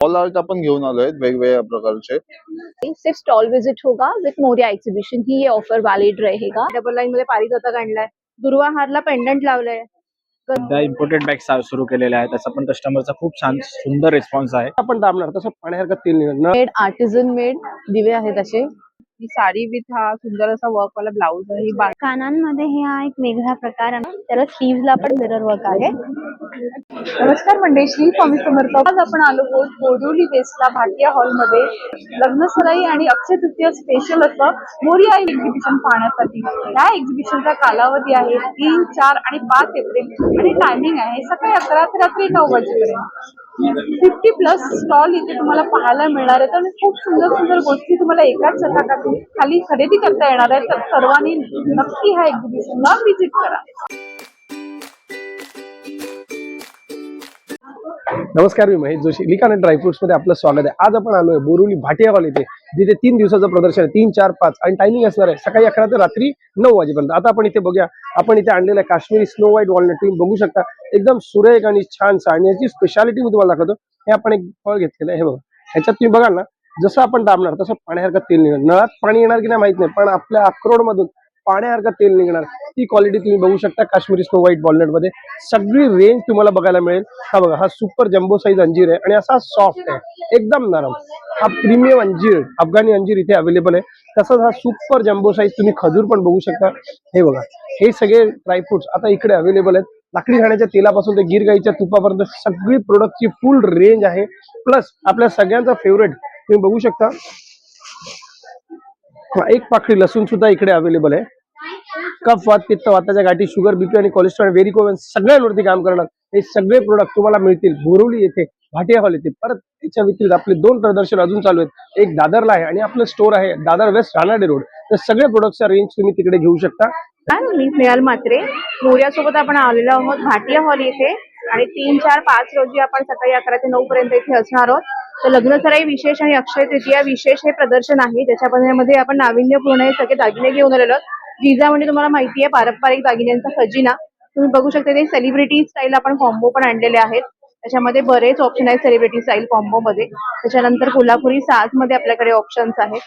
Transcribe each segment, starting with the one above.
All art अपन घेऊन आलोय वेगवेगळ्या प्रकारचे। सिर्फ स्टॉल विजिट होगा विथ मोरिया एक्सिबिशन ही ये ऑफर वैलिड रहेगा। डबल लाइन मध्ये पारिजातक आणलाय, दुर्वा हारला पेंडंट लावलंय। सध्या इम्पोर्टेड बॅग्स सुरू केलेल्या आहेत, त्याचा पण कस्टमरचा खूप छान सुंदर रिस्पॉन्स आहे। आपण दाबणार तसं पाण्यासारखं तेल निघणार। मेड आर्टिझन मेड दिवे आहेत असे। ही साडी विथ हा सुंदर असा वर्क वाला ब्लाउज आहे। ही कानांमध्ये हा एक वेगळा प्रकार आहे, त्याला स्लीव्हला पण मिरर वर्क आहे। नमस्कार मंडळी, श्री स्वामी समर्थ। आज आपण आलो आहोत बोरिवली वेस्टला भाटिया हॉल मध्ये लग्न सराई आणि अक्षय तृतीया स्पेशल असं मोरिया एक्झिबिशन पाहण्यासाठी। या एक्झिबिशनचा कालावधी आहे 3, 4 आणि 5 एप्रिल आणि टायमिंग आहे सकाळी 11 ते रात्री 9 वाजेपर्यंत। 50+ स्टॉल इथे तुम्हाला पाहायला मिळणार आहेत आणि खूप सुंदर सुंदर गोष्टी तुम्हाला एकाच छताखाली खरेदी करता येणार आहेत। तर सर्वांनी नक्की हा एक्झिबिशनला व्हिजिट करा। नमस्कार, मी महेश जोशी, लिकान ड्रायफ्रुट्स मध्ये आपलं स्वागत आहे। आज आपण आलोय बोरिवली भाटिया हॉल इथे, जिथे 3 दिवसाचं प्रदर्शन आहे। 3, 4, 5 आणि टायमिंग असणार आहे सकाळी 11 ते रात्री 9 वाजेपर्यंत। आता आपण इथे बघूया, आपण इथे आणलेलं आहे काश्मीरी स्नो व्हाईट वॉलनट। तुम्ही बघू शकता एकदम सुरेख आणि छान आणि याची स्पेशालिटी मी तुम्हाला दाखवतो। हे आपण एक फळ घेतलेलं आहे, हे बघा। ह्याच्यात तुम्ही बघाल ना, जसं आपण दाबणार तसं पाण्यासारखं तेल निघणार। नळात पाणी येणार की नाही माहित नाही, पण आपल्या अक्रोड मधून पाण्यासारखं तेल निघणार। ती क्वालिटी तुम्ही बघू शकता काश्मीरी स्नो व्हाईट वॉलनट मध्ये। सगळी रेंज तुम्हाला बघायला मिळेल। हा बघा, हा सुपर जम्बो साईज अंजीर आहे आणि असा सॉफ्ट आहे, एकदम नरम। हा प्रीमियम अंजीर, अफगाणी अंजीर इथे अवेलेबल आहे। तसंच हा सुपर जम्बो साईज तुम्ही खजूर पण बघू शकता। हे बघा, हे सगळे ड्रायफ्रुट्स आता इकडे अवेलेबल आहेत। लाकडी खाण्याच्या तेलापासून ते गिर गाईच्या तुपापर्यंत सगळी प्रोडक्टची फुल रेंज आहे। प्लस आपल्या सगळ्यांचा फेवरेट तुम्ही बघू शकता, एक पाकळी लसूण सुद्धा इकडे अवेलेबल आहे। कफ वात, पित्त वाताच्या गाठी, शुगर, बीपी आणि कोलेस्ट्रॉल, व्हेरिकोज सगळ्यांवरती काम करणार हे सगळे प्रोडक्ट तुम्हाला मिळतील बोरिवली येथे भाटिया हॉल येथे। परत त्याच्या व्यतिरिक्त आपले 2 प्रदर्शन अजून चालू आहेत, एक दादरला आहे आणि आपलं स्टोर आहे दादर वेस्ट रानाडे रोड। तर सगळे प्रोडक्टचा रेंज तुम्ही तिकडे घेऊ शकता। मी स्नेहल म्हात्रे, मोरिया सोबत आपण आलेलो आहोत भाटिया हॉल येथे आणि 3, 4, 5 रोजी आपण सकाळी 11 ते 9 पर्यंत इथे असणार आहोत। तर लग्न सराई विशेष आणि अक्षय तृतीया विशेष हे प्रदर्शन आहे, ज्याच्यामध्ये आपण नाविन्यपूर्ण हे सगळे दागिने घेऊन आलेलो आहोत। जिजा म्हणजे तुम्हाला माहिती आहे पारंपरिक दागिन्यांचा खजिना। तुम्ही बघू शकता ते सेलिब्रिटी स्टाईल आपण कॉम्बो पण आणलेले आहेत। त्याच्यामध्ये बरेच ऑप्शन आहेत सेलिब्रिटी स्टाईल कॉम्बो मध्ये। त्याच्यानंतर कोल्हापुरी साज मध्ये आपल्याकडे ऑप्शन्स आहेत।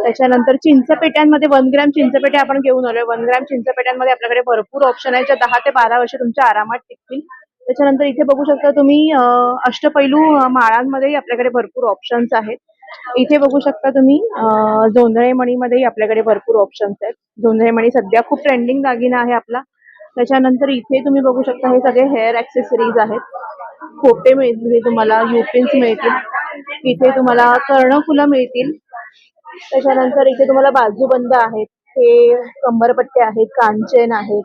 त्याच्यानंतर चिंचपेट्यांमध्ये 1 ग्रॅम चिंचपेट्या आपण घेऊन आलोय। 1 ग्रॅम चिंचपेट्यांमध्ये आपल्याकडे भरपूर ऑप्शन आहेत, ज्या 10 ते 12 वर्ष तुमच्या आरामात टिकतील। त्याच्यानंतर इथे बघू शकता तुम्ही अष्टपैलू माळांमध्येही आपल्याकडे भरपूर ऑप्शन्स आहेत। इथे बघू शकता तुम्ही जोंधळे मणीमध्येही आपल्याकडे भरपूर ऑप्शन्स आहेत। जोंधळे मणी सध्या खूप ट्रेंडिंग दागिना आहे आपला। त्याच्यानंतर इथे तुम्ही बघू शकता हे सगळे हेअर ऍक्सेसरीज आहेत। खोपे मिळतील तुम्हाला, युपिन्स मिळतील, इथे तुम्हाला कर्णफुलं मिळतील। त्याच्यानंतर इथे तुम्हाला बाजूबंद आहेत, हे कंबरपट्टे आहेत, कांचन आहेत।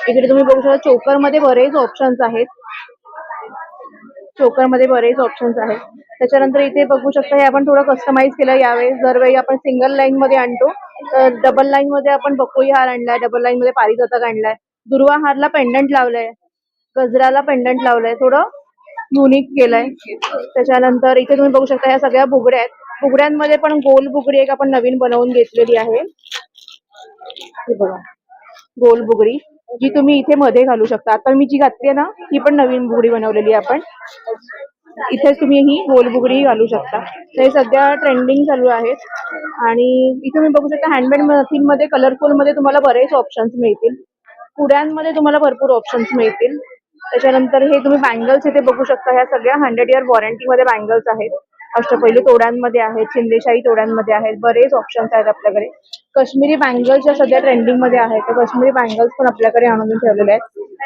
इकडे तुम्ही बघू शकता चोकर मध्ये बरेच ऑप्शन्स आहेत, चोकर मध्ये बरेच ऑप्शन्स आहेत। त्याच्यानंतर इथे बघू शकता हे आपण थोडं कस्टमाइज केलं यावेळेस। दरवेळी आपण सिंगल लाईन मध्ये आणतो, तर डबल लाईन मध्ये आपण बकोई हार आणलाय, डबल लाईन मध्ये पारिजातक आणलाय, दुर्वा हारला पेंडंट लावलंय, गजराला पेंडंट लावलंय, थोडं युनिक केलंय। त्याच्यानंतर इथे तुम्ही बघू शकता ह्या सगळ्या बुगड्या आहेत। बुगड्यांमध्ये पण गोल बुगडी एक आपण नवीन बनवून घेतलेली आहे, हे बघा गोल बुगडी, जी तुम्ही इथे मध्ये घालू शकता। आता मी जी घातली आहे ना, ही पण नवीन बुगडी बनवलेली आहे आपण, इथे तुम्ही ही गोल बुगडी घालू शकता। हे सध्या ट्रेंडिंग चालू आहेत। आणि इथे तुम्ही बघू शकता हँडमेड नथिंग मध्ये कलरफुल मध्ये तुम्हाला बरेच ऑप्शन्स मिळतील। पुड्यांमध्ये तुम्हाला भरपूर ऑप्शन्स मिळतील। त्याच्यानंतर हे तुम्ही बँगल्स इथे बघू शकता, ह्या सगळ्या 100 इयर वॉरंटी मध्ये बँगल्स आहेत। अष्टपैलू तोड्यांमध्ये आहेत, शिंदेशाही तोड्यांमध्ये आहेत, बरेच ऑप्शन्स आहेत आपल्याकडे। काश्मीरी बँगल्स ज्या सध्या ट्रेंडिंग मध्ये आहेत, तर काश्मीरी बँगल्स पण आपल्याकडे आणून ठेवलेले आहेत।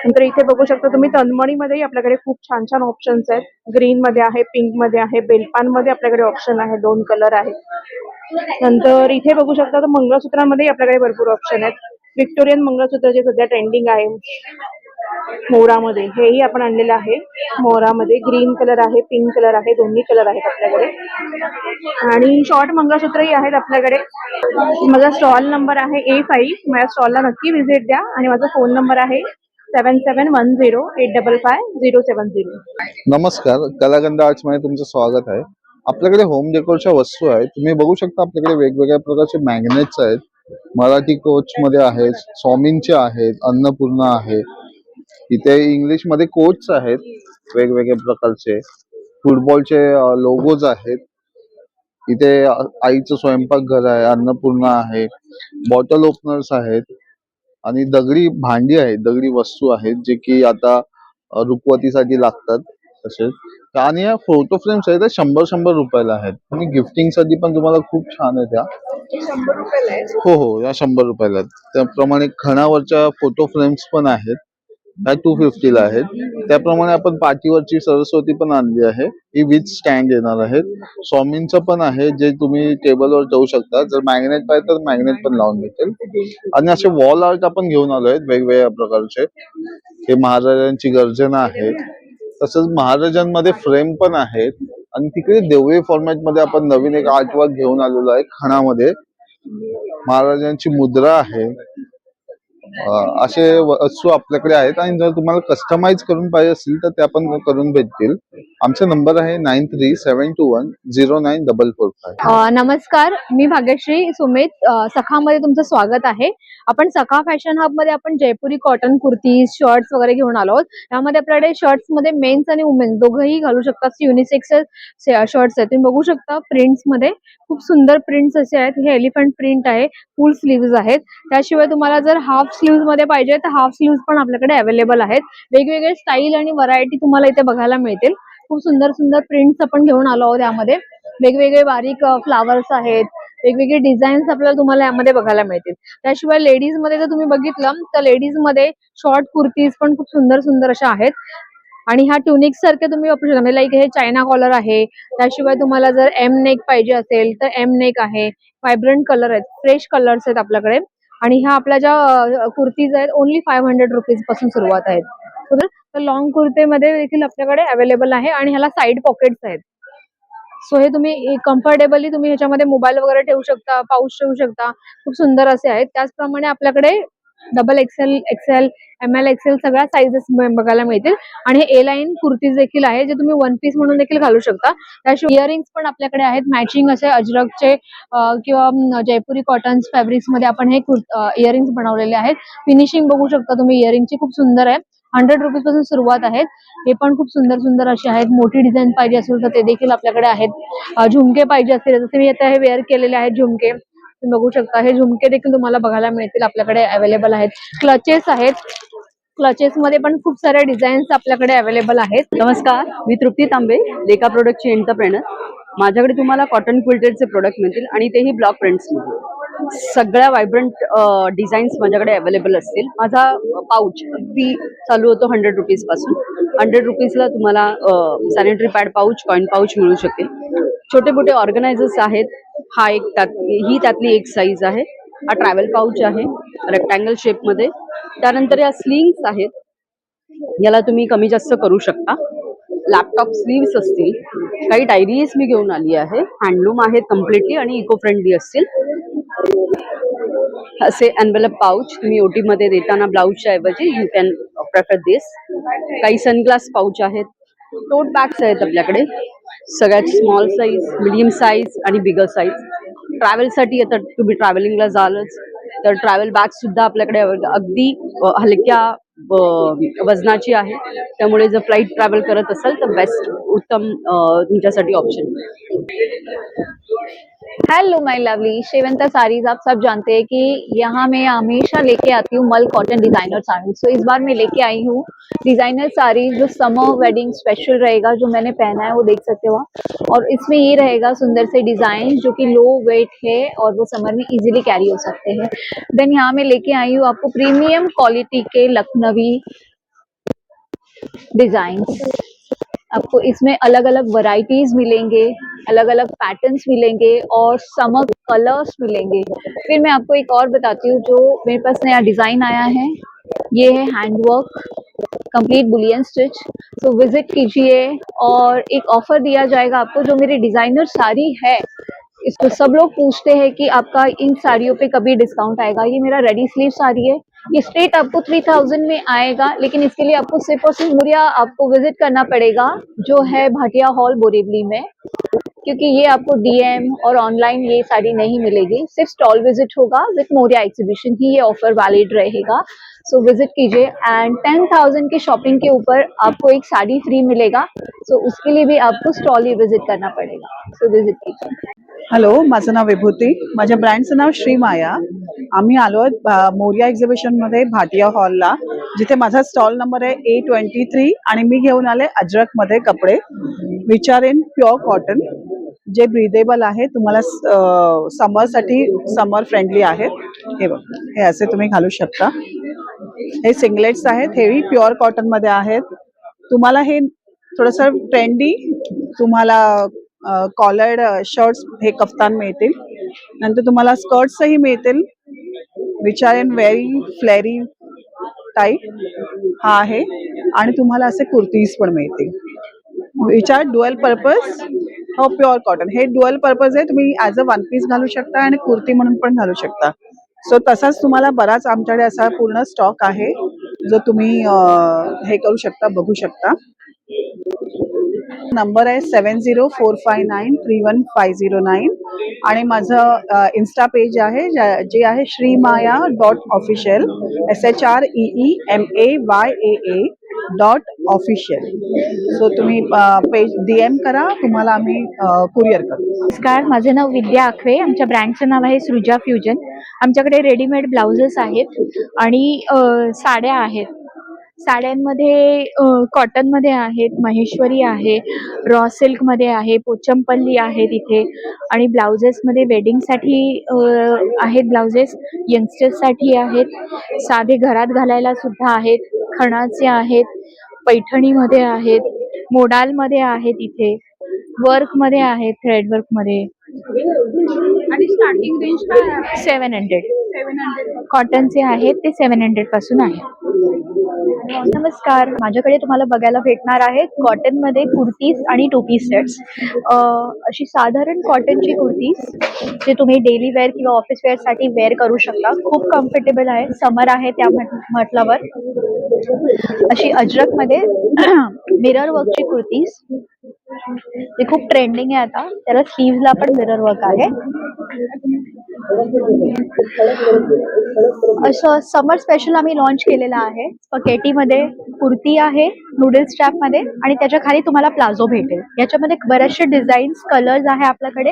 नंतर इथे बघू शकता तुम्ही तन्मणीमध्येही आपल्याकडे खूप छान छान ऑप्शन्स आहेत। ग्रीन मध्ये आहे, पिंक मध्ये आहे, बेलपान मध्ये आपल्याकडे ऑप्शन आहे, 2 कलर आहेत। नंतर इथे बघू शकता तर मंगळसूत्रांमध्ये आपल्याकडे भरपूर ऑप्शन आहेत। व्हिक्टोरियन मंगळसूत्र जे सध्या ट्रेंडिंग आहे मोरामध्ये, हेही आपण आणलेलं आहे। मोरामध्ये ग्रीन कलर आहे, पिंक कलर आहे, दोन्ही कलर आहेत आपल्याकडे। आणि शॉर्ट मंगळसूत्रही आहेत आपल्याकडे। माझा स्टॉल नंबर आहे A5, माझ्या स्टॉलला नक्की व्हिजिट द्या आणि माझा फोन नंबर आहे 7710855070। नमस्कार, कलागंध आर्ट्स मध्ये तुमचं स्वागत आहे। आपल्याकडे होम डेकोरच्या वस्तू आहेत। तुम्ही बघू शकता आपल्याकडे वेगवेगळ्या प्रकारचे मॅग्नेट्स आहेत, मराठी कोच मध्ये आहेत, स्वामींचे आहेत, अन्नपूर्णा आहे, इथे इंग्लिश मध्ये कोट्स आहेत वेगवेगळ्या प्रकारचे। फुटबॉलचे लोगोज आहेत. इथे आईचं स्वयंपाकघर आहे, अन्नपूर्णा आहे, बॉटल ओपनर्स आहेत आणि दगडी भांडी आहेत, दगडी वस्तू आहेत जे की आता रुखवतीसाठी लागतात. तसेच आणि या फोटो फ्रेम्स आहेत त्या 100 रुपयाला आहेत आणि गिफ्टिंग साठी पण तुम्हाला खूप छान आहे त्या. 100 रुपयाला आहे. हो हो, या 100 रुपयाला आहेत. त्याप्रमाणे खणावरच्या फोटो फ्रेम्स पण आहेत, त्या 250 ला आहेत. त्याप्रमाणे आपण पाठीवरची सरस्वती पण आणली आहे, ही विथ स्टँड येणार आहेत. स्वामींचं पण आहे जे तुम्ही टेबलवर ठेवू शकता. जर मॅग्नेट पाहिजे तर मॅग्नेट पण लावून भेटेल. आणि असे वॉल आर्ट आपण घेऊन आलो आहेत वेगवेगळ्या प्रकारचे. हे महाराजांची गर्जना आहे, तसंच महाराजांमध्ये फ्रेम पण आहेत आणि तिकडे देवळी फॉर्मॅट मध्ये आपण नवीन एक आर्ट वर्क घेऊन आलेलो आहे खणामध्ये. महाराजांची मुद्रा आहे. असे वस्तू आपल्याकडे आहेत आणि जर तुम्हाला कस्टमाइज करून पाहिजे असतील तर त्या पण करून भेटतील. आमचा नंबर आहे 9372109445. नमस्कार, मी भाग्यश्री सुमित. सखामध्ये तुमचं स्वागत आहे. आपण सखा फॅशन हब मध्ये आपण जयपुरी कॉटन कुर्तीज, शर्ट्स वगैरे घेऊन आलो आहोत. यामध्ये आपल्याकडे शर्ट्स मध्ये मेन्स आणि वुमेन्स दोघंही घालू शकतात. युनिसेक्स शर्ट्स आहेत, तुम्ही बघू शकता. प्रिंट्स मध्ये खूप सुंदर प्रिंट्स असे आहेत. हे एलिफंट प्रिंट आहे, फुल स्लीव्ज आहेत. त्याशिवाय तुम्हाला जर हाफ स्लीव्ज मध्ये पाहिजे तर हाफ स्लीव्ज पण आपल्याकडे अवेलेबल आहेत. वेगवेगळे स्टाईल आणि व्हरायटी तुम्हाला इथे बघायला मिळतील. खूप सुंदर सुंदर प्रिंट्स आपण घेऊन आलो आहोत. यामध्ये वेगवेगळे बारीक फ्लावर्स आहेत, वेगवेगळे डिझाईन्स आपल्याला तुम्हाला यामध्ये बघायला मिळतील. त्याशिवाय लेडीज मध्ये जर तुम्ही बघितलं तर लेडीज मध्ये शॉर्ट कुर्तीज पण खूप सुंदर सुंदर अशा आहेत. आणि ह्या ट्युनिक सारखे तुम्ही वापरू शकता. लाईक हे चायना कॉलर आहे. त्याशिवाय तुम्हाला जर एम नेक पाहिजे असेल तर एम नेक आहे. व्हायब्रंट कलर आहेत, फ्रेश कलर्स आहेत आपल्याकडे. आणि ह्या आपल्या ज्या कुर्तीज आहेत ओन्ली 500 रुपीज पासून सुरुवात आहेत. तर लॉंग कुर्तेमध्ये देखील आपल्याकडे अवेलेबल आहे आणि ह्याला साईड पॉकेट्स आहेत. सो हे तुम्ही कम्फर्टेबली तुम्ही ह्याच्यामध्ये मोबाईल वगैरे ठेवू शकता, पाऊच ठेवू शकता. खूप सुंदर असे आहेत. त्याचप्रमाणे आपल्याकडे डबल XL, ML, XL सगळ्या साईजेस बघायला मिळतील. आणि हे ए लाईन कुर्तीज देखील आहे जे तुम्ही वन पीस म्हणून देखील घालू शकता. त्याशिवाय इयरिंग्स पण आपल्याकडे आहेत मॅचिंग असे अजरकचे किंवा जयपुरी कॉटन फॅब्रिक्स मध्ये आपण हे इयरिंग्स बनवलेले आहेत. फिनिशिंग बघू शकता तुम्ही इयरिंगची, खूप सुंदर आहे. 100 रुपीज पासून सुरुवात आहेत. हे पण खूप सुंदर सुंदर असे आहेत. मोठी डिझाईन पाहिजे असेल तर ते देखील आपल्याकडे आहेत. झुमके पाहिजे असेल, जसे मी आता हे वेअर केलेले आहेत झुमके, तुम्ही बघू शकता. हे झुमके देखील तुम्हाला बघायला मिळतील, आपल्याकडे अवेलेबल आहेत. क्लचेस आहेत, क्लचेस मध्ये पण खूप साऱ्या डिझाईन्स आपल्याकडे अवेलेबल आहेत. नमस्कार, मी तृप्ती तांबे, लेका प्रोडक्टची एंटरप्रेनर. माझ्याकडे तुम्हाला कॉटन क्विल्टेडचे प्रोडक्ट मिळतील आणि तेही ब्लॉक प्रिंट्समध्ये. सगळ्या व्हायब्रंट डिझाईन्स माझ्याकडे अवेलेबल असतील. माझा पाऊच अगदी चालू होतो 100 रुपीज पासून. 100 रुपीजला तुम्हाला sanitary pad pouch, coin pouch मिळू शकेल. छोटे मोठे ऑर्गनायझर्स आहेत. हा एक ही त्यातली एक साईज आहे. हा ट्रॅव्हल पाऊच आहे रेक्टँगल शेपमध्ये. त्यानंतर या स्लिंग्स आहेत, याला तुम्ही कमी जास्त करू शकता. लॅपटॉप स्लीव्स असतील. काही डायरीज मी घेऊन आली आहे, हँडलूम आहेत कम्प्लिटली आणि इको फ्रेंडली असतील. असे एनवेलप पाऊच तुम्ही ओटी मध्ये देताना ब्लाऊजच्या ऐवजी यू कॅन प्रेफर दिस. काही सनग्लास पाऊच आहेत. टोट बॅग्स आहेत आपल्याकडे, सगळ्यात स्मॉल साईज, मिडियम साईज आणि बिगर साईज. ट्रॅव्हलसाठी आता तुम्ही ट्रॅव्हलिंगला जालच तर ट्रॅव्हल बॅग सुद्धा आपल्याकडे अगदी हलक्या वजनाची आहे. त्यामुळे जर फ्लाइट ट्रॅव्हल करत असाल तर बेस्ट, उत्तम तुमच्यासाठी ऑप्शन. हेलो माय लवली शेवंता साड़ीज। आप सब जानते हैं कि यहाँ मैं हमेशा लेके आती हूँ मल कॉटन डिजाइनर साड़ी। सो इस बार मैं लेके आई हूँ डिजाइनर साड़ी जो समर वेडिंग स्पेशल रहेगा। जो मैंने पहना है वो देख सकते हो आप, और इसमें ये रहेगा सुंदर से डिजाइन जो कि लो वेट है और वो समर में इजीली कैरी हो सकते हैं। देन यहाँ मैं लेके आई हूँ आपको प्रीमियम क्वालिटी के लखनवी डिजाइन। आपको इसमें अलग अलग वैरायटीज मिलेंगे, अलग अलग पैटर्न्स मिलेंगे और समर कलर्स मिलेंगे। फिर मैं आपको एक और बताती हूँ जो मेरे पास नया डिजाइन आया है। ये है handwork complete Boolean stitch. So visit कीजिए और एक ऑफर दिया जाएगा आपको। जो मेरी डिजाइनर साड़ी है, इसको सब लोग पूछते हैं कि आपका इन साड़ियों पे कभी डिस्काउंट आएगा। ये मेरा रेडी स्लीव साड़ी है, ये स्ट्रेट आपको 3000 में आएगा, लेकिन इसके लिए आपको सिर्फ और सिर्फ मुरिया आपको विजिट करना पड़ेगा, जो है भाटिया हॉल बोरीवली में, क्योंकि ये आपको डीएम और ऑनलाइन ये साड़ी नहीं मिलेगी। सिर्फ स्टॉल विजिट होगा, विथ मोरिया एग्जीबिशन ही ये ऑफर वैलिड रहेगा। सो विजिट कीजिए एंड 10,000 की शॉपिंग के ऊपर आपको एक साड़ी फ्री मिलेगा। सो उसके लिए भी आपको स्टॉल ही विजिट करना पड़ेगा। सो विजिट कीजिए। हॅलो, माझं नाव विभूती. माझ्या ब्रँडचं नाव श्री माया. आम्ही आलो आहोत मोरिया एक्झिबिशनमध्ये भाटिया हॉलला, जिथे माझा स्टॉल नंबर आहे A23 आणि मी घेऊन आले अजरकमध्ये कपडे, which are in pure cotton, जे ब्रिदेबल आहे. तुम्हाला समरसाठी समर फ्रेंडली आहेत. हे बघ, हे असे तुम्ही घालू शकता. हे सिंगलेट्स आहेत, हेही प्युअर कॉटनमध्ये आहेत. तुम्हाला हे थोडंसं ट्रेंडी, तुम्हाला कॉलर्ड शर्ट्स, हे कफ्तान मिळतील. नंतर तुम्हाला स्कर्ट्सही मिळतील, which are in very flary type. हा आहे. आणि तुम्हाला असे कुर्तीज पण मिळतील, विच आर डुअल पर्पज. हो, प्युअर कॉटन. हे डुअल पर्पज आहे. तुम्ही ॲज अ वन पीस घालू शकता आणि कुर्ती म्हणून पण घालू शकता. सो तसाच तुम्हाला बराच आमच्याकडे असा पूर्ण स्टॉक आहे, जो तुम्ही हे करू शकता, बघू शकता. नंबर आहे 7045931509 आणि माझं इन्स्टा पेज आहे, जे आहे श्रीमाया.ऑफिशियल, SHREEMAYAA.ऑफिशियल. सो तुम्ही पेज DM करा, तुम्हाला आम्ही कुरिअर करू. नमस्कार, माझे नाव विद्या आखरे. आमच्या ब्रँडचं नाव आहे सृजा फ्युजन. आमच्याकडे रेडीमेड ब्लाउजेस आहेत आणि साड्या आहेत. साड्यांमध्ये कॉटनमध्ये आहेत, महेश्वरी आहे, रॉ सिल्कमध्ये आहे, पोचमपल्ली आहे तिथे. आणि ब्लाउजेसमध्ये वेडिंगसाठी आहेत ब्लाउजेस, यंगस्टर्ससाठी आहेत, साधे घरात घालायला सुद्धा आहेत, खणाचे आहेत, पैठणीमध्ये आहेत, मोडालमध्ये आहेत, इथे वर्कमध्ये आहेत, थ्रेड वर्कमध्ये. आणि स्टार्टिंग रेंज काय आहे? 700 700. कॉटनचे आहेत, ते 700 पासून आहे. नमस्कार, माझ्याकडे तुम्हाला बघायला भेटणार आहेत कॉटनमध्ये कुर्तीज आणि टू पीस सेट्स. अशी साधारण कॉटनची कुर्तीज, जे तुम्ही डेली वेअर किंवा ऑफिस वेअरसाठी वेअर करू शकता. खूप कम्फर्टेबल आहे, समर आहे त्या म्हटल्यावर. अशी अजरकमध्ये मिरर वर्कची कुर्तीज, ते खूप ट्रेंडिंग आहे आता. त्याला स्लीव्हजला पण मिरर वर्क आहे. असं समर स्पेशल आम्ही लॉन्च केलेलं आहे. स्पकेटीमध्ये कुर्ती आहे, नूडल स्ट्रॅपमध्ये, आणि त्याच्या खाली तुम्हाला प्लाझो भेटेल. याच्यामध्ये बरेचसे डिझाईन्स, कलर्स आहे आपल्याकडे.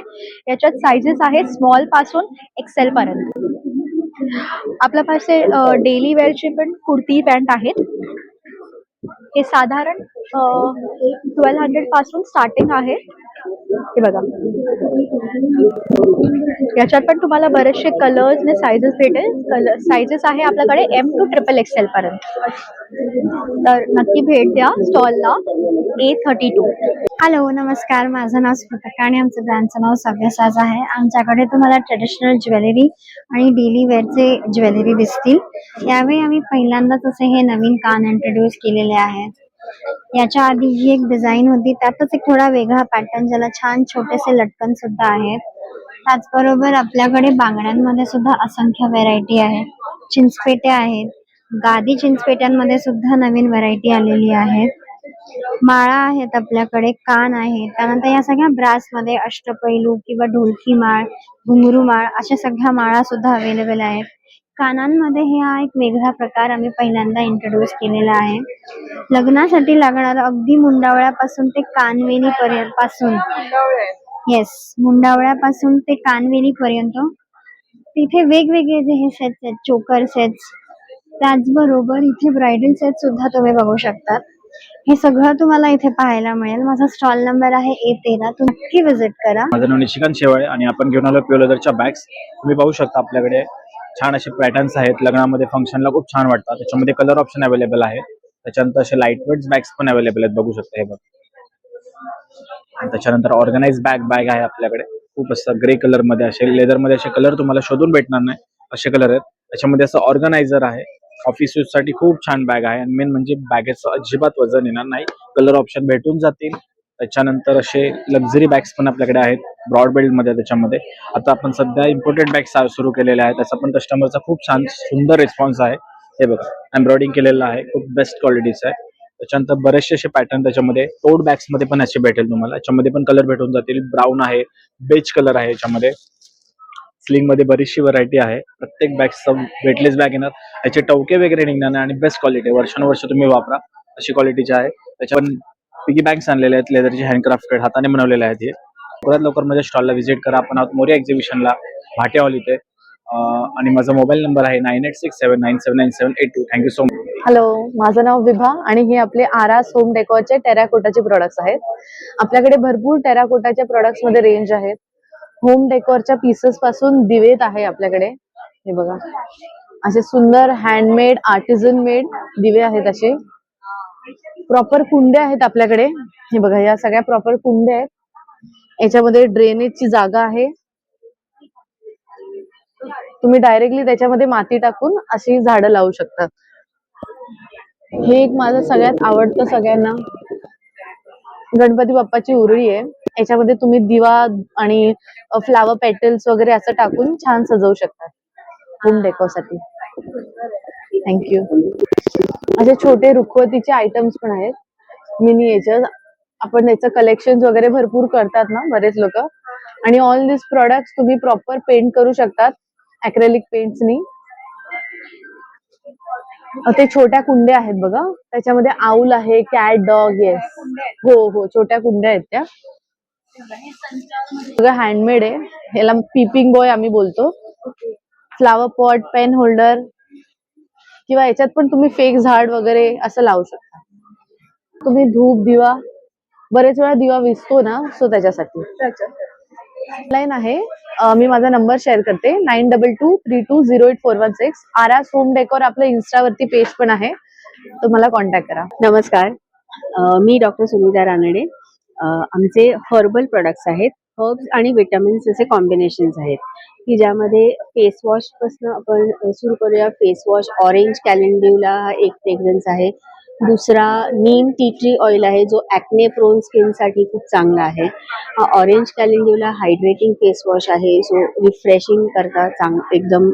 याच्यात सायझेस आहेत स्मॉल पासून XL पर्यंत. आपल्यापासे डेली वेअरचे पण कुर्ती पॅन्ट आहेत. हे साधारण 1200 पासून स्टार्टिंग आहे. हे बघा, याच्यात पण तुम्हाला बरेचसे कलर्स आणि सायझेस भेटेल. सायझेस आहे आपल्याकडे M to XXL पर्यंत. तर नक्की भेट द्या स्टॉलला, A32. हॅलो, नमस्कार. माझं नाव स्फटिका आणि आमचं ब्रँडचं नाव सव्यसाज आहे. आमच्याकडे तुम्हाला ट्रेडिशनल ज्वेलरी आणि डेली वेअरचे ज्वेलरी दिसतील. यावेळी आम्ही पहिल्यांदाच असे हे नवीन कान इंट्रोड्यूस केलेले आहेत. याच्या आधी ही एक डिझाईन होती, त्यातच एक थोडा वेगळा पॅटर्न, ज्याला छान छोटेसे लटकन सुद्धा आहेत. त्याचबरोबर आपल्याकडे बांगड्यांमध्ये सुद्धा असंख्य व्हेरायटी आहेत. चिंचपेट्या आहेत, गादी चिंचपेट्यांमध्ये सुद्धा नवीन व्हरायटी आलेली आहे. माळा आहेत आपल्याकडे, कान आहेत. त्यानंतर या सगळ्या ब्रासमध्ये अष्टपैलू किंवा ढोलकी माळ, घुंगरू माळ, अशा सगळ्या माळा सुद्धा अवेलेबल आहेत. कानांमध्ये हा एक वेगळा प्रकार आम्ही पहिल्यांदा इंट्रोड्यूस केलेला आहे. लग्नासाठी लागणारं अगदी मुंडावळ्यापासून ते कानवेली पासून, येस, मुंडावळ्यापासून ते कानवेली पर्यंत तिथे वेगवेगळे जे हे सेट्स आहेत, चोकर सेट्स, त्याचबरोबर इथे ब्रायडल सेट सुद्धा तुम्ही बघू शकतात. हे सगळं तुम्हाला इथे पाहायला मिळेल. माझा स्टॉल नंबर आहे A13. तुम्ही नक्की विजिट करा. माझं नाव निशिकांत शेवाळे आणि आपण घेऊन आलो प्युअर लेदरच्या बॅग्स. तुम्ही पाहू शकता आपल्याकडे छान असे पॅटर्न्स आहेत. लग्नामध्ये, फंक्शनला खूप छान वाटतात. त्याच्यामध्ये कलर ऑप्शन अवेलेबल आहे. त्याच्यानंतर असे लाईट वेट बॅग्स पण अवेलेबल आहेत, बघू शकता. हे बघ. आणि त्याच्यानंतर ऑर्गनाइज बॅग आहे आपल्याकडे. खूप असं ग्रे कलर मध्ये, असे लेदर मध्ये असे कलर तुम्हाला शोधून भेटणार नाही, असे कलर आहेत. त्याच्यामध्ये असं ऑर्गनायझर आहे. ऑफिस यूज साठी खूप छान बॅग आहे. आणि मेन म्हणजे बॅगेचं अजिबात वजन येणार नाही. कलर ऑप्शन भेटून जातील. त्याच्यानंतर असे लक्झरी बॅग्स पण आपल्याकडे आहेत, ब्रॉड बेल्ट मध्ये. त्याच्यामध्ये आता आपण सध्या इम्पोर्टेड बॅग्स सुरू केलेले आहेत. त्याचा पण कस्टमरचा खूप छान सुंदर रिस्पॉन्स आहे. हे बघा एम्ब्रॉयडिंग केलेलं आहे, खूप बेस्ट क्वालिटीचं आहे. त्याच्यानंतर बरेचसे असे पॅटर्न त्याच्यामध्ये टोट बॅग्स मध्ये पण असे भेटेल तुम्हाला. याच्यामध्ये पण कलर भेटून जातील. ब्राऊन आहे, बेज कलर आहे याच्यामध्ये. स्लिंग मध्ये बरीचशी व्हरायटी आहे. प्रत्येक बॅग वेटलेस बॅग येणार, याचे टवके वगैरे निघणार नाही आणि बेस्ट क्वालिटी, वर्षानुवर्ष तुम्ही वापरा अशी क्वालिटीचे आहे. त्याच्या पण पिगी बॅग्स आणलेले आहेत, लेदरचे हँडक्राफ्टेड, हाताने बनवलेले आहेत. हे लवकरात लवकर माझ्या स्टॉलला व्हिजिट करा. आपण आहोत मोरिया एक्झिबिशनला, भाटिया हॉल इथे. आणि माझा मोबाईल नंबर आहे 9867979782. Thank you so much. हॅलो, माझं नाव विभा आणि हे आपले आरास होम डेकोरचे टेराकोटाचे प्रोडक्ट्स आहेत. आपल्याकडे भरपूर टेराकोटाच्या प्रोडक्ट्स मध्ये रेंज आहेत. होम डेकोरच्या पीसेस पासून दिवेत आहे आपल्याकडे. हे बघा, असे सुंदर हँडमेड आर्टिझन मेड दिवे आहेत. असे प्रॉपर कुंड्या आहेत आपल्याकडे. हे बघा, या सगळ्या प्रॉपर कुंड्या आहेत. याच्यामध्ये ड्रेनेजची जागा आहे. तुम्ही डायरेक्टली त्याच्यामध्ये माती टाकून अशी झाडं लावू शकता. हे एक माझं सगळ्यात आवडतं सगळ्यांना, गणपती बाप्पाची उरुळी आहे. याच्यामध्ये तुम्ही दिवा आणि फ्लावर पेटल्स वगैरे असं टाकून छान सजवू शकता होम डेकोरसाठी. थँक्यू. असे छोटे रुखवतीचे आयटम्स पण आहेत, मिनिएचर. आपण याचं कलेक्शन वगैरे भरपूर करतात ना बरेच लोक. आणि ऑल दिस प्रोडक्ट्स तुम्ही प्रॉपर पेंट करू शकतात अॅक्रेलिक पेंट्सनी. ते छोट्या कुंड्या आहेत बघा, त्याच्यामध्ये आऊल आहे, कॅट, डॉग. येस, हो, छोट्या कुंड्या आहेत त्या. सगळं हँडमेड आहे. याला पीपिंग बॉय आम्ही बोलतो. फ्लावर पॉट, पेन होल्डर किंवा याच्यात पण तुम्ही फेक झाड वगैरे असं लावू शकता. तुम्ही धूप, दिवा, बरेच वेळा दिवा विझतो ना, सो त्याच्यासाठी लाईन आहे. मी माझा नंबर शेअर करते, 9223208416. आरास होम डेकोर आपलं इन्स्टावरती पेज पण आहे, तर मला कॉन्टॅक्ट करा. नमस्कार, मी डॉक्टर सुनीता रानडे. आमचे हर्बल प्रोडक्ट्स आहेत. हर्ब्स आणि विटामिन्स असे कॉम्बिनेशन्स आहेत की ज्यामध्ये फेस वॉश पासून आपण सुरू करूया. फेस वॉश ऑरेंज कॅलेंड्युला हा एक फ्रेग्रन्स आहे. दुसरा नीम टी ट्री ऑइल आहे, जो ॲक्ने प्रोन स्किनसाठी खूप चांगला आहे. हा ऑरेंज कॅलेंड्युला हायड्रेटिंग फेस वॉश आहे, जो रिफ्रेशिंग करता एकदम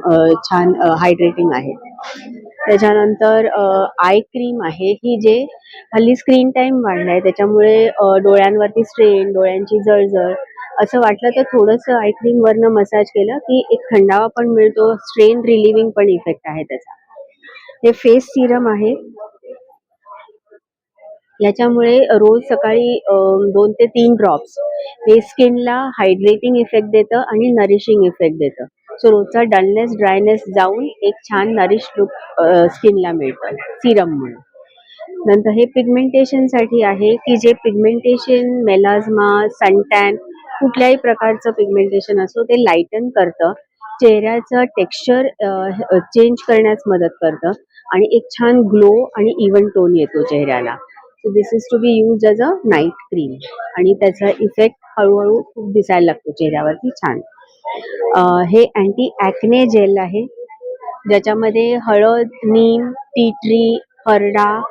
छान हायड्रेटिंग आहे. त्याच्यानंतर आय क्रीम आहे, ही जे हल्ली स्क्रीन टाइम वाढलाय त्याच्यामुळे डोळ्यांवरती स्ट्रेन, डोळ्यांची जळजळ असं वाटलं तर थोडंसं आय क्रीम वरनं मसाज केलं की एक थंडावा पण मिळतो, स्ट्रेन रिलिव्हिंग पण इफेक्ट आहे त्याचा. हे फेस सिरम आहे. याच्यामुळे रोज सकाळी 2 ते 3 ड्रॉप्स हे स्किनला हायड्रेटिंग इफेक्ट देतं आणि नरिशिंग इफेक्ट देतं. सो रोजचा डलनेस, ड्रायनेस जाऊन एक छान नरिश लुक स्किनला मिळतं सिरममुळे. नंतर हे पिगमेंटेशनसाठी आहे की जे पिगमेंटेशन, मेलाझ्मा, सनटॅन, कुठल्याही प्रकारचं पिगमेंटेशन असो ते लाईटन करतं, चेहऱ्याचं टेक्स्चर चेंज करण्यास मदत करतं आणि एक छान ग्लो आणि इव्हन टोन येतो चेहऱ्याला. So this is to be use as a night cream आणि त्याचा इफेक्ट हळूहळू खूप दिसायला लागतो चेहऱ्यावरती छान. हे अँटी ॲक्ने जेल आहे, ज्याच्यामध्ये हळद, नीम, टी ट्री, हरडा,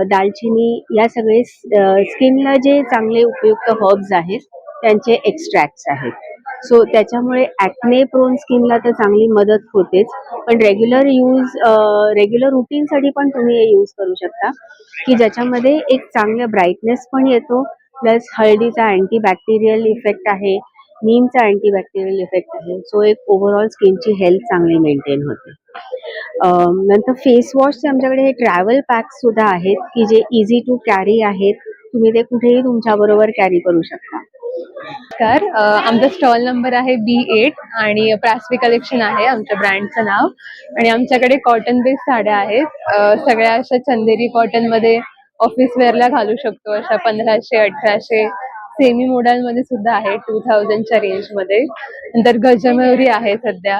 दालचिनी या सगळे स्किनला जे चांगले उपयुक्त हर्ब्स आहेत त्यांचे एक्स्ट्रॅक्ट्स आहेत. सो त्याच्यामुळे ॲक्ने प्रोन स्किनला तर चांगली मदत होतेच, पण रेग्युलर रुटीनसाठी पण तुम्ही हे यूज करू शकता की ज्याच्यामध्ये एक चांगलं ब्राईटनेस पण येतो, प्लस हळदीचा अँटीबॅक्टेरियल इफेक्ट आहे, नीमचा अँटीबॅक्टेरियल इफेक्ट आहे. सो एक ओव्हरऑल स्किनची हेल्थ चांगली मेंटेन होते. नंतर फेस वॉशचे आमच्याकडे हे ट्रॅव्हल पॅक्स सुद्धा आहेत की जे इझी टू कॅरी आहेत, तुम्ही ते कुठेही तुमच्या बरोबर कॅरी करू शकता. नमस्कार, आमचा स्टॉल नंबर आहे B8 आणि प्रास्वी कलेक्शन आहे आमच्या ब्रँडचं नाव. आणि आमच्याकडे कॉटन बेस्ड साड्या आहेत, सगळ्या अशा चंदेरी कॉटन मध्ये ऑफिस वेअरला घालू शकतो, अशा 1500-1800. सेमी मॉडेल मध्ये सुद्धा आहे 2000च्या रेंज मध्ये. नंतर गजमयुरी आहे सध्या,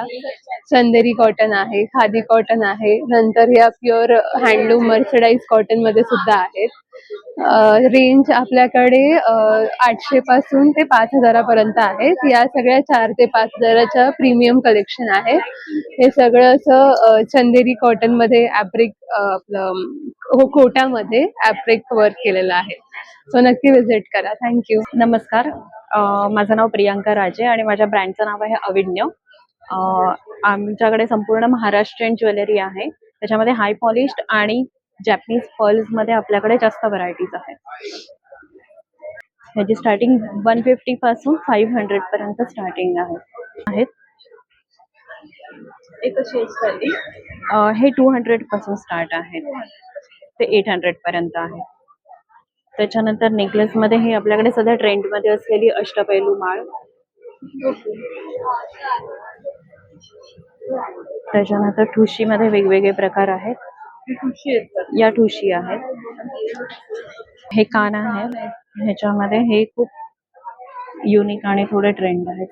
चंदेरी कॉटन आहे, खादी कॉटन आहे. नंतर या प्युअर हँडलूम मर्सराइज कॉटन मध्ये सुद्धा आहेत. रेंज आपल्याकडे 800 पासून ते 5000 पर्यंत आहेत. या सगळ्या 4 ते 5000च्या प्रीमियम कलेक्शन आहे. हे सगळं असं चंदेरी कॉटन मध्ये ॲप्रिक आपलं कोटामध्ये ॲप्रिक वर्क केलेलं आहे. सो नक्की व्हिजिट करा. थँक्यू. नमस्कार, माझं नाव प्रियांका राजे आणि माझ्या ब्रँडचं नाव आहे अविन्य. आमच्याकडे संपूर्ण महाराष्ट्रीयन ज्वेलरी आहे, त्याच्यामध्ये हाय पॉलिश्ड आणि जॅपनीज पर्ल्स मध्ये आपल्याकडे जास्त व्हरायटीज आहेत. ह्याची स्टार्टिंग 150 पासून 500 पर्यंत स्टार्टिंग आहेत. हे 200 पासून स्टार्ट आहेत ते 800 पर्यंत आहे. त्याच्यानंतर नेकलेस मध्ये हे आपल्याकडे सध्या ट्रेंड मध्ये असलेली अष्टपैलू माळ. त्याच्यानंतर ठुशी मध्ये वेगवेगळे प्रकार आहेत. या ठुशी आहेत. हे कान आहेत. ह्याच्यामध्ये हे खूप युनिक आणि थोडे ट्रेंड आहेत.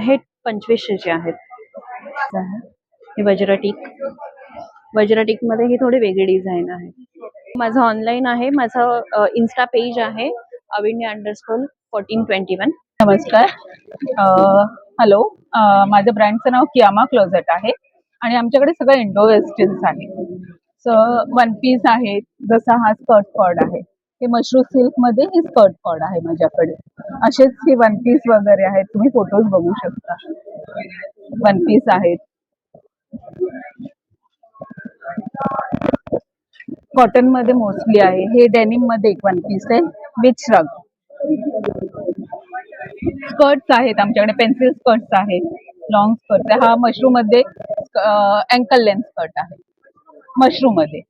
हे 2500 चे आहेत. हे वज्रटीक मध्ये हे थोडे वेगळे डिझाईन आहे. माझं ऑनलाईन आहे. माझं इन्स्टा पेज आहे avinya_1421. नमस्कार. हॅलो. माझ्या ब्रँडचं नाव कियामा क्लोजेट आहे आणि आमच्याकडे सगळं इंडो वेस्टर्न्स आहे. वन पीस आहेत. जसा हा स्कर्ट कॉर्ड आहे, हे मशरूम सिल्क मध्ये हे स्कर्ट कॉर्ड आहे माझ्याकडे. असेच हे वन पीस वगैरे आहेत. तुम्ही फोटोज बघू शकता. वन पीस आहेत. कॉटन मध्ये मोस्टली आहे. हे डेनिम मध्ये एक वन पीस आहे विथ श्रग. स्कर्ट्स आहेत आमच्याकडे. पेन्सिल स्कर्ट्स आहेत. लॉंग स्कर्ट आहे. हा मशरूम मध्ये अँकल लेंथ स्कर्ट आहे. मशरूम मध्ये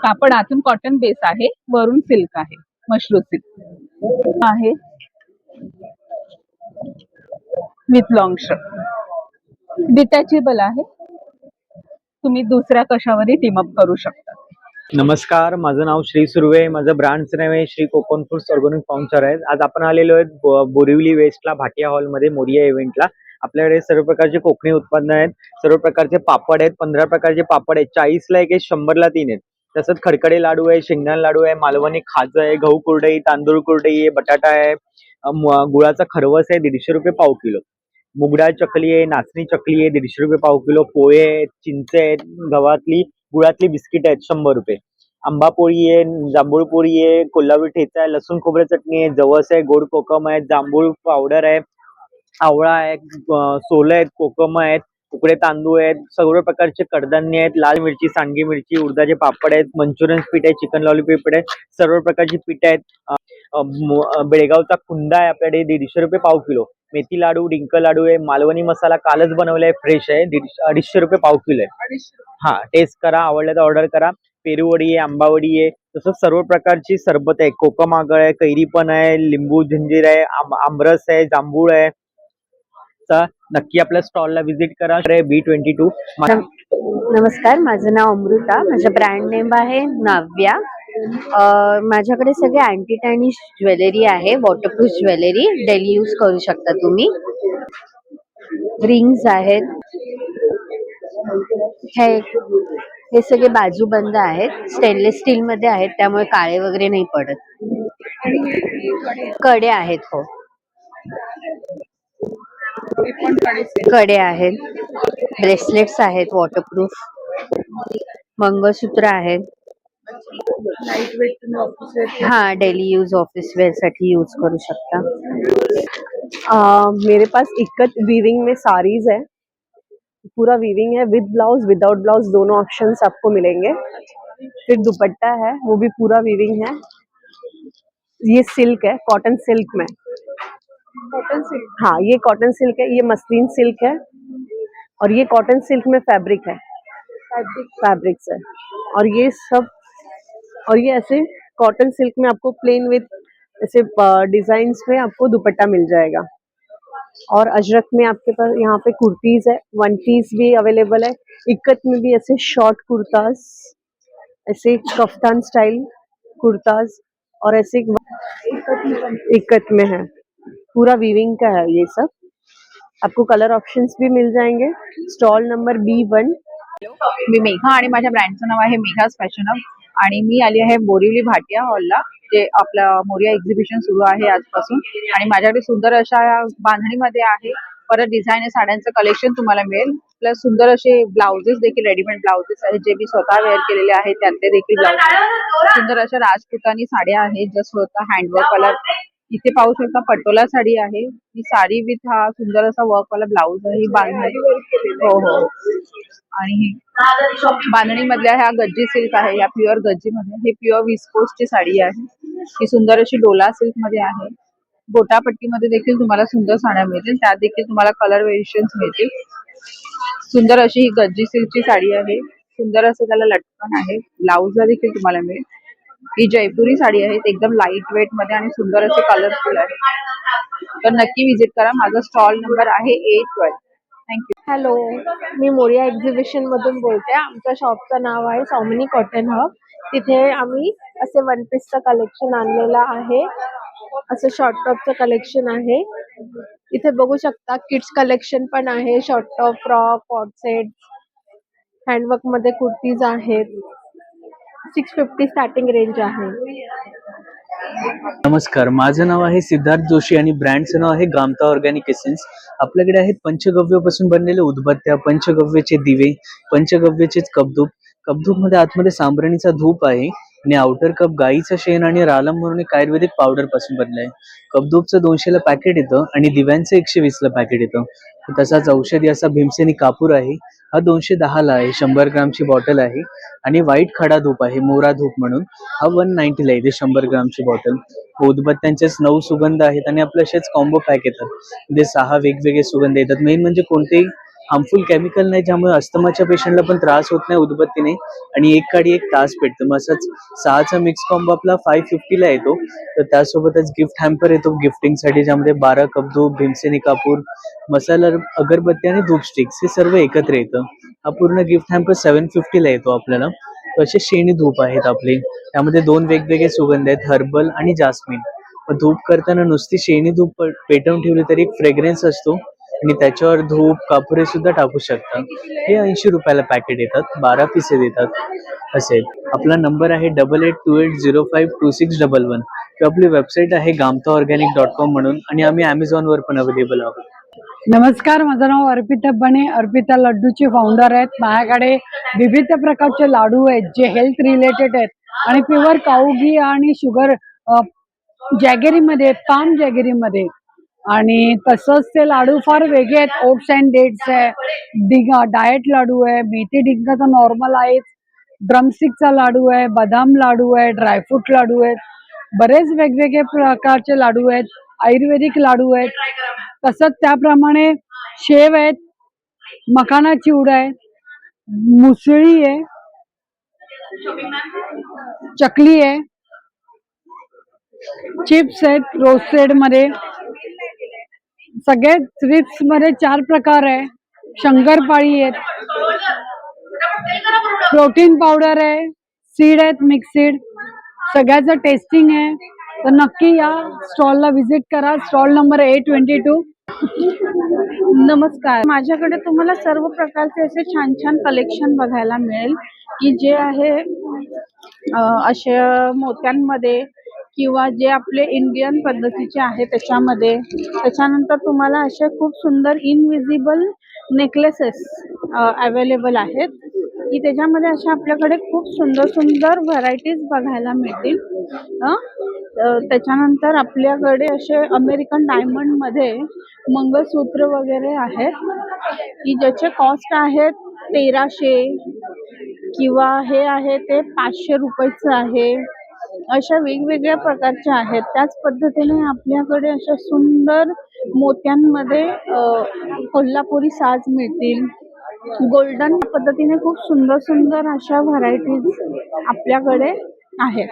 कापड आतून कॉटन बेस आहे, वरून सिल्क आहे. मशरूम सिल्क आहे विथ लॉंग श्रग. डिटॅचेबल आहे. तुम्ही दुसऱ्या कशावरही टीमअप करू शकता. नमस्कार, माझं नाव श्री सुर्वे. माझं ब्रँडचं नाव आहे Shri Konkan foods organic sponsor आहेत. आज आपण आलेलो आहेत बोरिवली वेस्टला भाटिया हॉलमध्ये मोरिया इव्हेंटला. आपल्याकडे सर्व प्रकारचे कोकणी उत्पादनं आहेत. सर्व प्रकारचे पापड आहेत. 15 प्रकारचे पापड आहेत. 40ला एक आहे, 100ला 3 आहेत. तसंच खडखडे लाडू आहे, शेंगदाणा लाडू आहे, मालवणी खाज आहे, गहू कुरडई, तांदूळ कुरडई आहे, बटाटा आहे, गुळाचा खरवस आहे 150 रुपये पाव किलो. मुगडाळ चकली आहे, नाचणी चकली आहे 150 रुपये पाव किलो. पोहे आहेत, चिंच आहेत, गव्हातली गुळातली बिस्किट आहेत 100 रुपये. आंबा पोळी आहे, जांभूळ पोळी आहे, कोल्हापुरी ठेचा आहे, लसूण खोबरे चटणी आहे, जवस आहे, गोड कोकम आहे, जांभूळ पावडर आहे, आवळा आहे, सोलं आहेत, कोकम आहेत, उकडे तांदूळ आहेत, सर्व प्रकारचे कडधान्य आहेत, लाल मिरची, सांडगी मिरची, उडदाचे पापड आहेत, मंचुरियन पीठ आहे, चिकन लॉलीपॉप आहे, सर्व प्रकारची पीठ आहेत. बेळगावचा खुंदा आहे आपल्याकडे 150 रुपये पाव किलो. मेथी लाडू, डिंक लाडू आहे, मालवणी मसाला कालच बनवलाय, फ्रेश आहे, 250 रुपये पाव किलो आहे. हा, टेस्ट करा, आवडलं तर ऑर्डर करा. पेरूवडी आहे, आंबावडी आहे, तसंच सर्व प्रकारची सरबत आहे, कोकम आगळ आहे, कैरी पण आहे, लिंबू जंजीर आहे, आमरस आहे, जांभूळ आहे. तर नक्की आपल्या स्टॉलला व्हिजिट करा. B22. नमस्कार, माझं नाव अमृता. माझं ब्रँड नेम आहे नाव्या. माझ्याकडे सगळे अँटी टॅनिश ज्वेलरी आहे, वॉटरप्रूफ ज्वेलरी, डेली यूज करू शकता तुम्ही. रिंग्स आहेत. हे सगळे बाजूबंद आहेत, स्टेनलेस स्टील मध्ये आहेत, त्यामुळे काळे वगैरे नाही पडत. कडे आहेत. हो, कडे आहेत. ब्रेसलेट्स आहेत वॉटरप्रूफ. मंगळसूत्र आहेत. हाँ, डेली यूज ऑफिस वेयर साठी यूज करू सकता. मेरे पास इक्कत वीविंग में साड़ीज है. पूरा वीविंग है, विद ब्लाउज विदाउट ब्लाउज दोनों ऑप्शंस आपको मिलेंगे. फिर दुपट्टा है, वो भी पूरा वीविंग है. ये सिल्क है, कॉटन सिल्क में. Cotton silk? हाँ, ये कॉटन सिल्क है, ये मसलिन सिल्क है, और ये कॉटन सिल्क में फैब्रिक है, फैब्रिक्स है. और ये सब, और ये ऐसे कॉटन सिल्क में आपको प्लेन विद ऐसे डिजाइन्स में आपको दुपट्टा मिल जाएगा. और अजरक में आपके पास यहाँ पे कुर्तीज है, वन पीस भी अवेलेबल है. इक्कत में भी ऐसे शॉर्ट कुर्ताज, ऐसे कफ्तान स्टाइल कुर्ताज, और ऐसे इक्कत में है, पूरा वीविंग का है ये सब. आपको कलर ऑप्शंस भी मिल जाएंगे. Stall number B1. मी मेघा आणि माझ्या ब्रँडचं नाव आहे मेघाज फॅशन हब आणि मी आली आहे बोरिवली भाटिया हॉलला, जे आपला मोरिया एक्झिबिशन सुरू आहे आजपासून. आणि माझ्याकडे सुंदर अशा बांधणीमध्ये आहे, परत डिझाईन साड्यांचं कलेक्शन तुम्हाला मिळेल. प्लस सुंदर असे ब्लाउजेस देखील, रेडीमेड ब्लाउजेस आहेत जे मी स्वतः वेअर केलेले आहेत, त्यातले देखील ब्लाउज. सुंदर अशा राजपुतानी साड्या आहेत ज्या स्वतः हँडवर्क कलर इथे पाहू शकता पटोला साडी आहे. ही साडी विथ हा सुंदर असा वर्क वाला ब्लाउज आहे. ही बांधणी हो हो आणि ही बांधणी मधल्या ह्या गज्जी सिल्क आहे. या प्युअर गज्जी मध्ये हे प्युअर विस्कोस ची साडी आहे. ही सुंदर अशी डोला सिल्क मध्ये आहे. गोटापट्टीमध्ये देखील तुम्हाला सुंदर साड्या मिळतील. त्यात देखील तुम्हाला कलर व्हेरिएशन्स मिळतील. सुंदर अशी ही गज्जी सिल्कची साडी आहे. सुंदर असं त्याला लटकन आहे. ब्लाउजला देखील तुम्हाला मिळेल. ही जयपुरी साडी आहे. एकदम लाईट वेट मध्ये आणि सुंदर असे कलरफुल आहे. तर नक्की विजिट करा. माझा स्टॉल नंबर आहे A12. थँक्यू. हॅलो, मी मोरिया एक्झिबिशन मधून बोलते. आमच्या शॉपचं नाव आहे सौमिनी कॉटन हब. तिथे आम्ही असे वन पीसचं कलेक्शन आणलेलं आहे. असं शॉर्ट टॉपचं कलेक्शन आहे. इथे बघू शकता किड्स कलेक्शन पण आहे. Short top, frock, cot set, handwork मध्ये कुर्तीज आहेत. 650 स्टार्टिंग रेंज आहे. नमस्कार, माझं नाव आहे सिद्धार्थ जोशी आणि ब्रँडचं नाव आहे गामता ऑर्गॅनिक एसेन्स. आपल्याकडे आहेत पंचगव्यापासून बनलेले उदबत्त्या, पंचगव्याचे दिवे, पंचगव्याचेच कपधूप. कपधूप मध्ये आतमध्ये सांब्राणीचा धूप आहे आणि आउटर कप गाईचं शेण आणि रालम म्हणून एक आयुर्वेदिक पावडर पासून बनलं आहे. कपधूपचं 200ला पॅकेट येतं आणि दिव्यांचं 120ला पॅकेट येतं. तसाच औषधी असा भीमसेनी कापूर आहे. हा 210ला आहे. 100 ग्रामची बॉटल आहे. आणि व्हाईट खडा धूप आहे, मोरा धूप म्हणून. हा 190ला येते 100 ग्रामची बॉटल. उदबत्त्यांचेच 9 सुगंध आहेत आणि आपले असेच कॉम्बो पॅक येतात. म्हणजे 6 वेगवेगळे सुगंध येतात. मेन म्हणजे कोणतेही हार्मफुल केमिकल नाही, ज्यामुळे अस्थमाच्या पेशंटला पण त्रास होत नाही उदबत्तीने. आणि एक काडी 1 तास पेटतं. मग असंच 6चा मिक्स कॉम्बो आपला 550ला येतो. तर त्यासोबतच गिफ्ट हॅम्पर येतो गिफ्टिंगसाठी, ज्यामध्ये 12 कपधूप, भीमसेनी कापूर, मसाला अगरबत्ती आणि धूप स्टिक्स हे सर्व एकत्र येतं. हा पूर्ण गिफ्ट हॅम्पर 750ला येतो आपल्याला. असे शेणी धूप आहेत आपले. त्यामध्ये 2 वेगवेगळे सुगंध आहेत, हर्बल आणि जास्मिन. धूप करताना नुसती शेणी धूप पेटवून ठेवली तरी एक फ्रेग्रन्स असतो आणि त्याच्यावर धूप कापुरे सुद्धा टाकू शकता. हे 80 रुपयाला पॅकेट येतात. 12 पिसेस येतात. असेल आपला नंबर आहे 8828052611 किंवा आपली वेबसाईट आहे gamtaorganic.com म्हणून. आणि आम्ही Amazon वर पण अवेलेबल आहोत. नमस्कार, माझं नाव अर्पिता बने. अर्पिता लड्डूचे फाउंडर आहेत. माझ्याकडे विविध प्रकारचे लाडू आहेत जे हेल्थ रिलेटेड आहेत आणि प्युअर काऊ घी आणि शुगर जॅगेरीमध्ये, पाम जॅगेरीमध्ये. आणि तसंच ते लाडू फार वेगळे आहेत. ओट्स अँड डेट्स आहे, डाएट लाडू आहे, मेथी डिंकाचा नॉर्मल आहे, ड्रमस्टिकचा लाडू आहे, बदाम लाडू आहे, ड्रायफ्रूट लाडू आहेत. बरेच वेगवेगळे प्रकारचे लाडू आहेत. आयुर्वेदिक लाडू आहेत. तसंच त्याप्रमाणे शेव आहेत, मखाना चिवडा आहे, मुसळी आहे, चकली आहे, चिप्स आहेत रोस्टेड मध्ये. सगळे स्वीट्स मध्ये 4 प्रकार आहे. शंकरपाळी आहेत, प्रोटीन पावडर आहे, सीड आहेत मिक्सिड. सगळ्याचं टेस्टिंग आहे. तर नक्की या स्टॉलला व्हिजिट करा. Stall number A22. नमस्कार, माझ्याकडे तुम्हाला सर्व प्रकारचे असे छान छान कलेक्शन बघायला मिळेल की जे आहे असे मोत्यांमध्ये किंवा जे आपले इंडियन पद्धतीचे आहे त्याच्यामध्ये. त्याच्यानंतर तुम्हाला असे खूप सुंदर इनविजिबल नेकलेसेस अवेलेबल आहेत की त्याच्यामध्ये अशा आपल्याकडे खूप सुंदर सुंदर व्हरायटीज बघायला मिळतील. त्याच्यानंतर आपल्याकडे असे अमेरिकन डायमंड मध्ये मंगळसूत्र वगैरे आहेत की ज्याचे कॉस्ट आहेत 1300 किंवा हे आहे ते 500 रुपयाचं आहे. अशा वेगवेगळ्या प्रकारचे आहेत. त्याच पद्धतीने आपल्याकडे अशा सुंदर मोत्यांमध्ये कोल्हापुरी साज मिळतील. गोल्डन पद्धतीने खूप सुंदर सुंदर अशा व्हरायटीज आपल्याकडे आहेत.